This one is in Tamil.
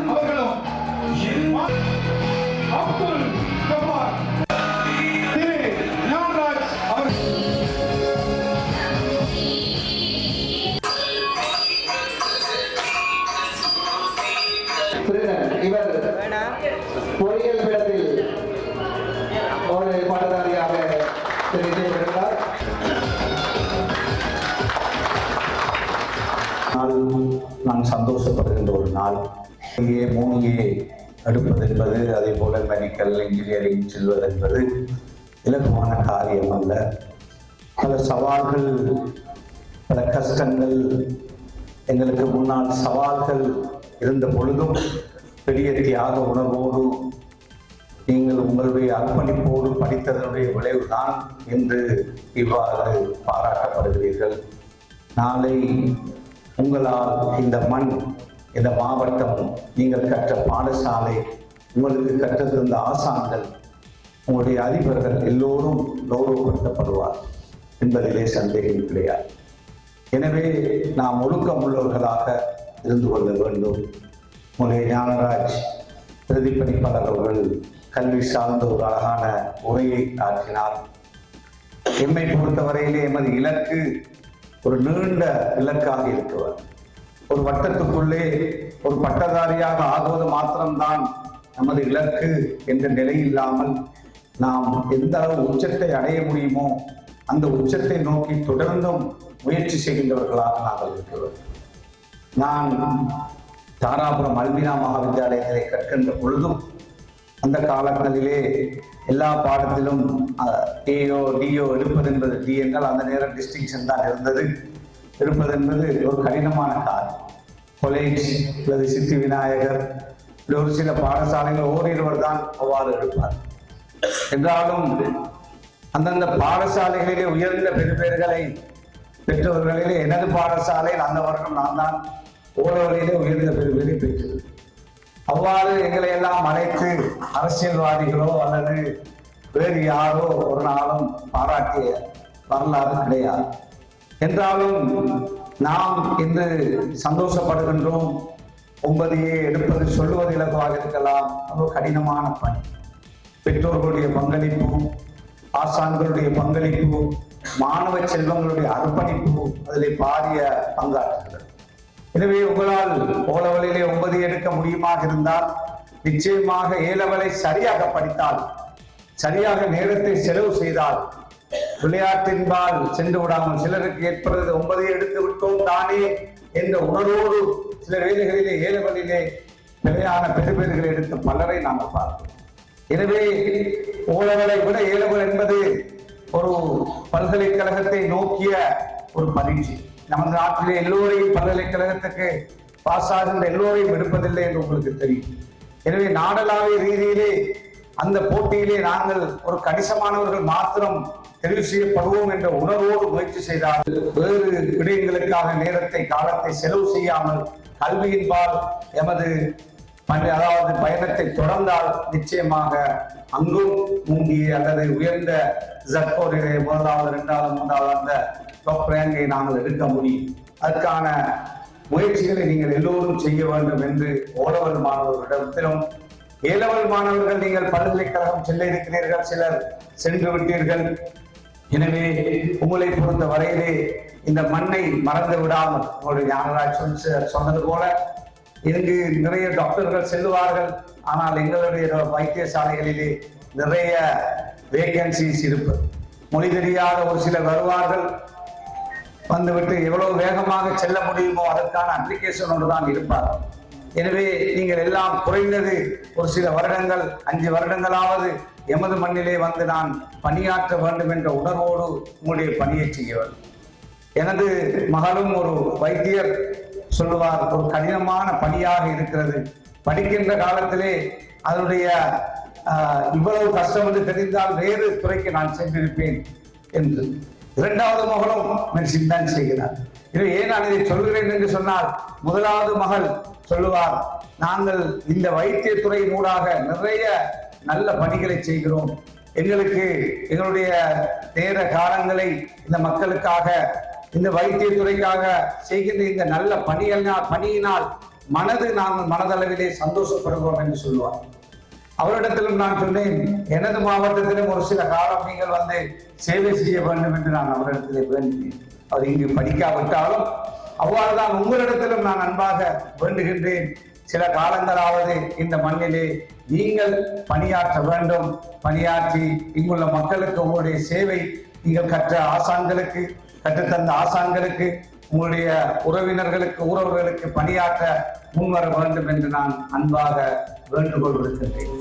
அவர்களும் அப்துல் கமார் திரு ஞானராஜ் அவர்கள் இவர் பொறியியல் பீடத்தில் ஒரு பாடசாலையாக தெரிவித்திருக்கிறார். நான் சந்தோஷப்படுகின்ற ஒரு நாள். இங்கே 3A எடுப்பது என்பது, அதே போல மெடிக்கல் இன்ஜினியரிங் செல்வது என்பது இலகுவான காரியம் அல்ல. பல சவால்கள், பல கஷ்டங்கள், எங்களுக்கு முன்னால் சவால்கள் இருந்த பொழுதும் பெரிய தியாக உணர்வோடு நீங்கள் உங்களுடைய அர்ப்பணிப்போடு படித்ததனுடைய விளைவுதான் என்று இவ்வாறு பாராட்டப்படுகிறீர்கள். நாளை உங்களால் இந்த மண், இந்த மாவட்டம், நீங்கள் கற்ற பாடசாலை, உங்களுக்கு கற்றிருந்த ஆசான்கள், உங்களுடைய அதிபர்கள் எல்லோரும் கௌரவப்படுத்தப்படுவார் என்பதிலே சந்தேகம் கிடையாது. எனவே நாம் ஒழுக்கமுள்ளவர்களாக இருந்து கொள்ள வேண்டும். உங்களுடைய ஞானராஜ் பிரதிபலிப்பாளர் அவர்கள் கல்வி சார்ந்த ஒரு அழகான உரையை ஆற்றினார். எம்மை பொறுத்தவரையிலே எமது இலக்கு ஒரு நீண்ட இலக்காக இருக்கிறார். ஒரு வட்டத்துக்குள்ளே ஒரு பட்டதாரியாக ஆகுவது மாத்திரம்தான் நமது இலக்கு என்ற நிலை இல்லாமல் நாம் எந்த அளவு உச்சத்தை அடைய முடியுமோ அந்த உச்சத்தை நோக்கி தொடர்ந்தும் முயற்சி செய்கின்றவர்களாக நாங்கள் இருக்கிறோம். நான் தாராபுரம் அல்பினா மகாவித்யாலயத்திலே கற்கின்ற பொழுதும் அந்த காலங்களிலே எல்லா பாடத்திலும் ஏயோ டியோ எடுப்பது என்பது, டி என்றால் அந்த நேரம் டிஸ்டிங்ஷன் தான் இருந்தது, இருப்பது என்பது ஒரு கடினமான காரியம். காலேஜ் அல்லது சித்தி விநாயகர் ஒரு சில பாடசாலைகள் ஓரிருவர் தான் அவ்வாறு எடுப்பார். என்றாலும் அந்தந்த பாடசாலைகளிலே உயர்ந்த பெருபேர்களை பெற்றவர்களிலே எனது பாடசாலையில் அந்த வருடம் நான் தான் ஓரவர்களிலே உயர்ந்த பெருபேரை பெற்றது. அவ்வாறு எங்களை எல்லாம் அழைத்து அரசியல்வாதிகளோ அல்லது வேறு யாரோ ஒரு நாளும் பாராட்டிய வரலாறு கிடையாது. என்றாலும் நாம் இன்று சந்தோஷப்படுகின்றோம். 9A எடுப்பது சொல்லுவது இலகுவாக இருக்கலாம், அது கடினமான பணி. பெற்றோர்களுடைய பங்களிப்பு, ஆசான்களுடைய பங்களிப்பு, மாணவ செல்வங்களுடைய அர்ப்பணிப்பு அதிலே பாரிய பங்காற்றுகிறது. எனவே உங்களால் ஓலவலிலே 9 எடுக்க முடியுமாக இருந்தால் நிச்சயமாக ஏலவலை சரியாக படித்தால், சரியாக நேரத்தை செலவு செய்தால், விளையாட்டின்பால் சென்று விடாமல், சிலருக்கு ஏற்படுறது 9 எடுத்து விட்டோம் தானே என்ற உணர்வோடு சில வேலைகளிலே ஏலவலிலே நிலையான பெருபேறுகளை எடுத்த பலரை நாங்கள் பார்க்கிறோம். எனவே ஓலவலை விட ஏலவல் என்பது ஒரு பல்கலைக்கழகத்தை நோக்கிய ஒரு பரீட்சை. நமது நாட்டிலே எல்லோரையும் பல்கலைக்கழகத்துக்கு பாஸ் ஆகின்ற எல்லோரையும் எடுப்பதில்லை என்று உங்களுக்கு தெரியும். எனவே நாடளாவிய ரீதியிலே அந்த போட்டியிலே நாங்கள் ஒரு கணிசமானவர்கள் மாத்திரம் தெரிவு செய்யப்படுவோம் என்ற உணர்வோடு முயற்சி செய்தால், வேறு விடயங்களுக்காக நேரத்தை காலத்தை செலவு செய்யாமல் கல்வியின்பால் எமது அதாவது பயணத்தை தொடர்ந்தால் நிச்சயமாக அங்கும் முங்கிய அல்லது உயர்ந்த ஜட்கோரிலே 1வது 2வது 3வது அந்த டாப் ரேங்கை நாங்கள் எடுக்க முடியும். அதற்கான முயற்சிகளை நீங்கள் எல்லோரும் செய்ய வேண்டும் என்று ஓலவல் மாணவர்களிடத்திலும், ஏலவல் மாணவர்கள் நீங்கள் பல்கலைக்கழகம் செல்ல இருக்கிறீர்கள், சிலர் சென்று விட்டீர்கள். எனவே உங்களை பொறுத்த வரையிலே இந்த மண்ணை மறந்து விடாமல், உங்களுடைய ஞானராஜ் சொன்னது போல இங்கு நிறைய டாக்டர்கள் செல்லுவார்கள், ஆனால் எங்களுடைய வைத்தியசாலைகளிலே நிறைய வேகன்சிஸ் இருப்பது. மொழி தெரியாத ஒரு சிலர் வருவார்கள், வந்துவிட்டு எவ்வளவு வேகமாக செல்ல முடியுமோ அதற்கான அப்ளிகேஷனோடு தான் இருப்பார். எனவே நீங்கள் எல்லாம் குறைந்தது ஒரு சில வருடங்கள், 5 வருடங்களாவது எமது மண்ணிலே வந்து நான் பணியாற்ற வேண்டும் என்ற உணர்வோடு உங்களுடைய பணியை செய்ய வேண்டும். எனது மகளும் ஒரு வைத்தியர் சொல்லுவார், ஒரு கடினமான பணியாக இருக்கிறது, படிக்கின்ற காலத்திலே அதனுடைய இவ்வளவு கஷ்டம் என்று தெரிந்தால் வேறு துறைக்கு நான் சென்றிருப்பேன் என்று. 2வது மகளும் மெடிசின் தான் செய்கிறார். இது ஏன் நான் இதை சொல்கிறேன் என்று சொன்னால், 1வது மகள் சொல்லுவார், நாங்கள் இந்த வைத்தியத்துறை ஊடாக நிறைய நல்ல பணிகளை செய்கிறோம், எங்களுக்கு எங்களுடைய நேர காலங்களை இந்த மக்களுக்காக இந்த வைத்தியத்துறைக்காக செய்கின்ற இந்த நல்ல பணியினால் நாங்கள் மனதளவிலே சந்தோஷப்படுகிறோம் என்று சொல்லுவார். அவரிடத்திலும் நான் சொன்னேன், எனது மாவட்டத்திலும் ஒரு சில காலம் நீங்கள் வந்து சேவை செய்ய வேண்டும் என்று நான் அவரிடத்திலே வேண்டினேன். அவர் இங்கு படிக்காவிட்டாலும் அவ்வாறுதான் உங்களிடத்திலும் நான் அன்பாக வேண்டுகின்றேன். சில காலங்களாவது இந்த மண்ணிலே நீங்கள் பணியாற்ற வேண்டும். பணியாற்றி இங்குள்ள மக்களுக்கு உங்களுடைய சேவை, நீங்கள் கற்றுத்தந்த ஆசான்களுக்கு, உங்களுடைய உறவினர்களுக்கு பணியாற்ற முன்வர வேண்டும் என்று நான் அன்பாக வேண்டுகோள் விடுக்கின்றேன்.